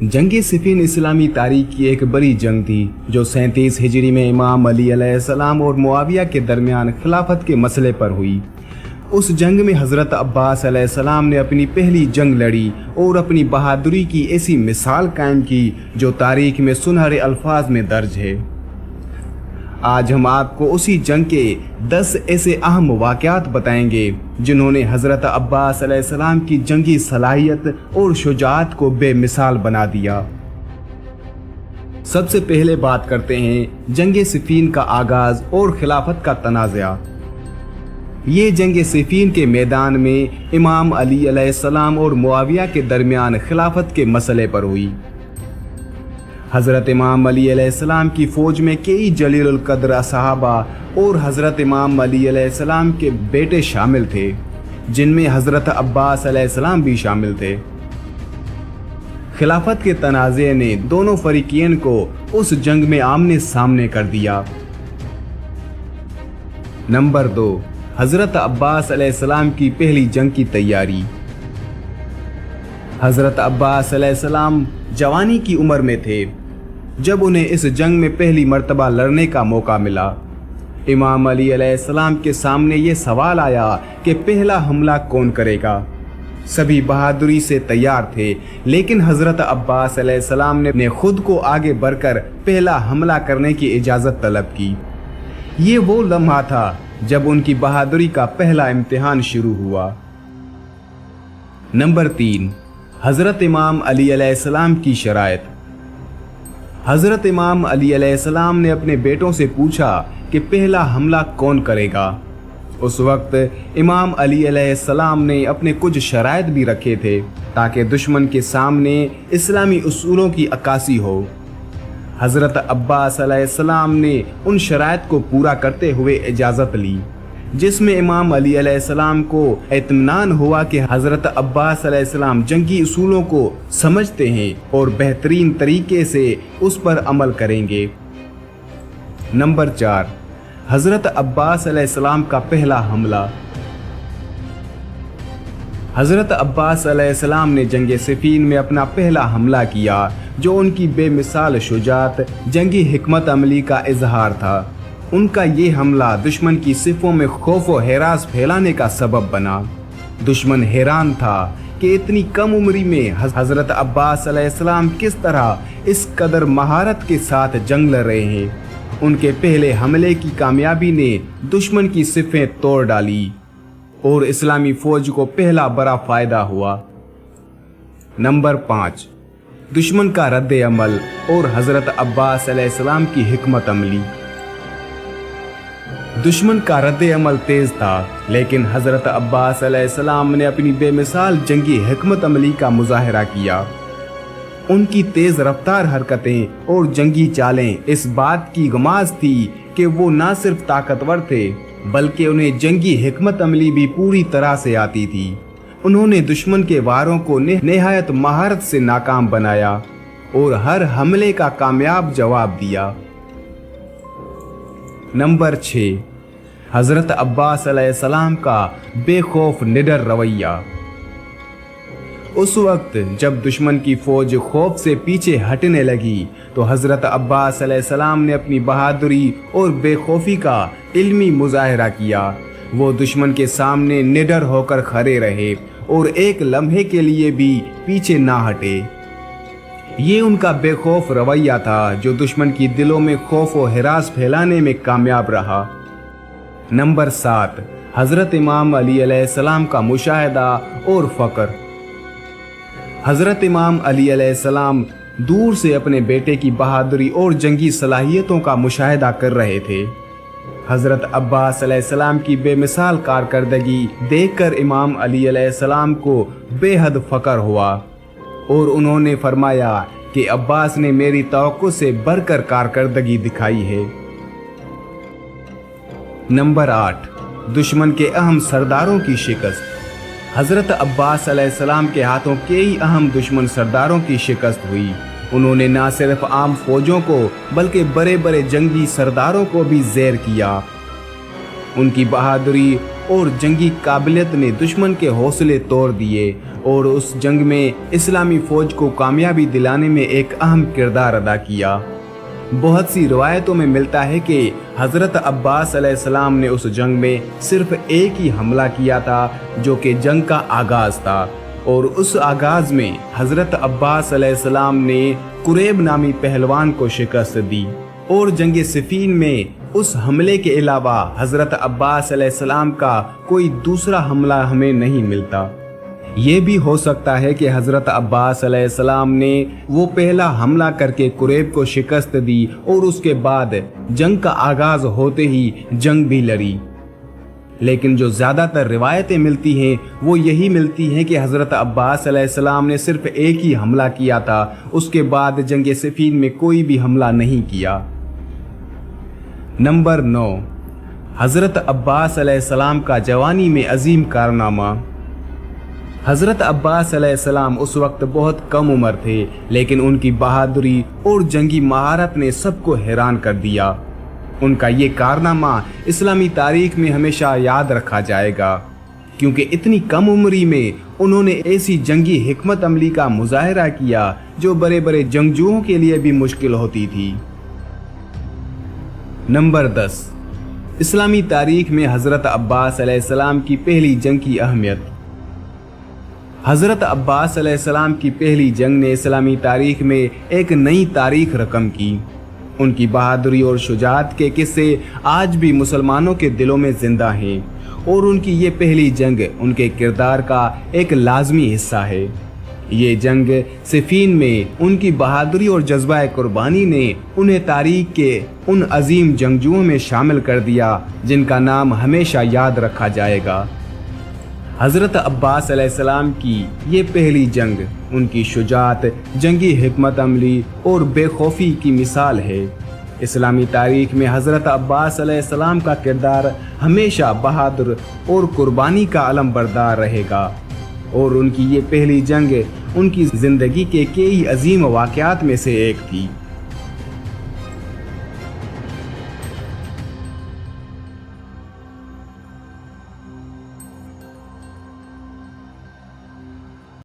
जंग सिफीन इस्लामी तारीख की एक बड़ी जंग थी जो 37 हिजरी में इमाम अली अलैहिस्सलाम और मुआविया के दरमियान खिलाफत के मसले पर हुई। उस जंग में हज़रत अब्बास अलैहिस्सलाम ने अपनी पहली जंग लड़ी और अपनी बहादुरी की ऐसी मिसाल कायम की जो तारीख में सुनहरे अल्फाज में दर्ज है। आज हम आपको उसी जंग के 10 ऐसे अहम वाक़यात बताएंगे जिन्होंने हज़रत अब्बास अलैहिस्सलाम की जंगी सलाहियत और शुजाअत को बेमिसाल बना दिया। सबसे पहले बात करते हैं जंग सिफीन का आगाज और खिलाफत का तनाज़ा। ये जंग सिफीन के मैदान में इमाम अली अलैहिस्सलाम और मुआविया के दरमियान खिलाफत के मसले पर हुई। हज़रत इमाम अली अलैहिस्सलाम की फ़ौज में कई जलीलुल क़द्र सहाबा और हज़रत इमाम अली अलैहिस्सलाम के बेटे शामिल थे, जिनमें हज़रत अब्बास अलैहिस्सलाम भी शामिल थे। खिलाफत के तनाज़े ने दोनों फरीक़ैन को उस जंग में आमने सामने कर दिया। नंबर 2, हज़रत अब्बास अलैहिस्सलाम की पहली जंग की तैयारी। हज़रत अब्बास अलैहिस्सलाम जवानी की उम्र में थे जब उन्हें इस जंग में पहली मर्तबा लड़ने का मौका मिला। इमाम अली अलैहिस्सलाम के सामने ये सवाल आया कि पहला हमला कौन करेगा। सभी बहादुरी से तैयार थे, लेकिन हज़रत अब्बास अलैहिस्सलाम ने खुद को आगे बढ़कर पहला हमला करने की इजाज़त तलब की। ये वो लम्हा था जब उनकी बहादुरी का पहला इम्तिहान शुरू हुआ। नंबर 3, हज़रत इमाम अली अलैहिस्सलाम की शराइत। हज़रत इमाम अली अलैहिस्सलाम ने अपने बेटों से पूछा कि पहला हमला कौन करेगा। उस वक्त इमाम अली अलैहिस्सलाम ने अपने कुछ शराइत भी रखे थे ताकि दुश्मन के सामने इस्लामी उसूलों की अक्कासी हो। हज़रत अब्बास अलैहिस्सलाम ने उन शराइत को पूरा करते हुए इजाज़त ली, जिसमें इमाम अली अलैहिस्सलाम को इत्मीनान हुआ कि हज़रत अब्बास अलैहिस्सलाम जंगी उसूलों को समझते हैं और बेहतरीन तरीके से उस पर अमल करेंगे। नंबर 4, हज़रत अब्बास अलैहिस्सलाम का पहला हमला। हज़रत अब्बास अलैहिस्सलाम ने जंग सिफीन में अपना पहला हमला किया, जो उनकी बेमिसाल शुजाअत, जंगी हिकमत अमली का इजहार था। उनका ये हमला दुश्मन की सिफों में खौफ व हैरास फैलाने का सबब बना। दुश्मन हैरान था कि इतनी कम उम्री में हज़रत अब्बास अलैहिस्सलाम किस तरह इस कदर महारत के साथ जंग लड़ रहे हैं। उनके पहले हमले की कामयाबी ने दुश्मन की सिफें तोड़ डाली और इस्लामी फ़ौज को पहला बड़ा फ़ायदा हुआ। नंबर 5, दुश्मन का रद्द अमल और हज़रत अब्बास अलैहिस्सलाम की हिकमत अमली। दुश्मन का रद्द अमल तेज था, लेकिन हज़रत अब्बास अलैहिस्सलाम ने अपनी बेमिसाल जंगी हिकमत अमली का मुजाहरा किया। उनकी तेज रफ्तार हरकतें और जंगी चालें इस बात की गमाज़ थी कि वो न सिर्फ ताकतवर थे, बल्कि उन्हें जंगी हिकमत अमली भी पूरी तरह से आती थी। उन्होंने दुश्मन के वारों को निहायत महारत से नाकाम बनाया और हर हमले का कामयाब जवाब दिया। नंबर 6, हज़रत अब्बास अलैहिस्सलाम का बेखौफ निडर रवैया। उस वक्त जब दुश्मन की फ़ौज खौफ से पीछे हटने लगी तो हज़रत अब्बास अलैहिस्सलाम ने अपनी बहादुरी और बेखौफी का इल्मी मुजाहरा किया। वो दुश्मन के सामने निडर होकर खड़े रहे और एक लम्हे के लिए भी पीछे ना हटे। ये उनका बेखौफ रवैया था जो दुश्मन की दिलों में खौफ व हिरास फैलाने में कामयाब रहा। नंबर 7, हज़रत इमाम अली अलैहिस्सलाम का मुशाहिदा और फ़क्र। हज़रत इमाम अली अलैहिस्सलाम दूर से अपने बेटे की बहादुरी और जंगी सलाहियतों का मुशाहिदा कर रहे थे। हज़रत अब्बास अलैहिस्सलाम की बेमिसाल कारकर्दगी देखकर इमाम अली अलैहिस्सलाम को बेहद फ़क्र हुआ और उन्होंने फरमाया कि अब्बास ने मेरी तवक्को से बढ़कर कारकर्दगी दिखाई है। नंबर 8, दुश्मन के अहम सरदारों की शिकस्त। हज़रत अब्बास अलैहिस्सलाम के हाथों कई अहम दुश्मन सरदारों की शिकस्त हुई। उन्होंने न सिर्फ आम फौजों को बल्कि बड़े बड़े जंगी सरदारों को भी ज़ेर किया। उनकी बहादुरी اور جنگی قابلیت نے دشمن کے حوصلے توڑ دیے اور اس جنگ میں اسلامی فوج کو کامیابی دلانے میں ایک اہم کردار ادا کیا۔ بہت سی روایتوں میں ملتا ہے کہ حضرت عباس علیہ السلام نے اس جنگ میں صرف ایک ہی حملہ کیا تھا جو کہ جنگ کا آغاز تھا، اور اس آغاز میں حضرت عباس علیہ السلام نے قریب نامی پہلوان کو شکست دی، اور جنگ صفین میں اس حملے کے علاوہ حضرت عباس علیہ السلام کا کوئی دوسرا حملہ ہمیں نہیں ملتا۔ یہ بھی ہو سکتا ہے کہ حضرت عباس علیہ السلام نے وہ پہلا حملہ کر کے قریب کو شکست دی اور اس کے بعد جنگ کا آغاز ہوتے ہی جنگ بھی لڑی، لیکن جو زیادہ تر روایتیں ملتی ہیں وہ یہی ملتی ہیں کہ حضرت عباس علیہ السلام نے صرف ایک ہی حملہ کیا تھا، اس کے بعد جنگ صفین میں کوئی بھی حملہ نہیں کیا۔ نمبر 9، حضرت عباس علیہ السلام کا جوانی میں عظیم کارنامہ۔ حضرت عباس علیہ السلام اس وقت بہت کم عمر تھے، لیکن ان کی بہادری اور جنگی مہارت نے سب کو حیران کر دیا۔ ان کا یہ کارنامہ اسلامی تاریخ میں ہمیشہ یاد رکھا جائے گا، کیونکہ اتنی کم عمری میں انہوں نے ایسی جنگی حکمت عملی کا مظاہرہ کیا جو بڑے بڑے جنگجوؤں کے لیے بھی مشکل ہوتی تھی۔ نمبر 10، اسلامی تاریخ میں حضرت عباس علیہ السلام کی پہلی جنگ کی اہمیت۔ حضرت عباس علیہ السلام کی پہلی جنگ نے اسلامی تاریخ میں ایک نئی تاریخ رقم کی۔ ان کی بہادری اور شجاعت کے قصے آج بھی مسلمانوں کے دلوں میں زندہ ہیں، اور ان کی یہ پہلی جنگ ان کے کردار کا ایک لازمی حصہ ہے۔ یہ جنگ صفین میں ان کی بہادری اور جذبہ قربانی نے انہیں تاریخ کے ان عظیم جنگجوؤں میں شامل کر دیا جن کا نام ہمیشہ یاد رکھا جائے گا۔ حضرت عباس علیہ السلام کی یہ پہلی جنگ ان کی شجاعت، جنگی حکمت عملی اور بے خوفی کی مثال ہے۔ اسلامی تاریخ میں حضرت عباس علیہ السلام کا کردار ہمیشہ بہادر اور قربانی کا علم بردار رہے گا، اور ان کی یہ پہلی جنگ ان کی زندگی کے کئی عظیم واقعات میں سے ایک تھی۔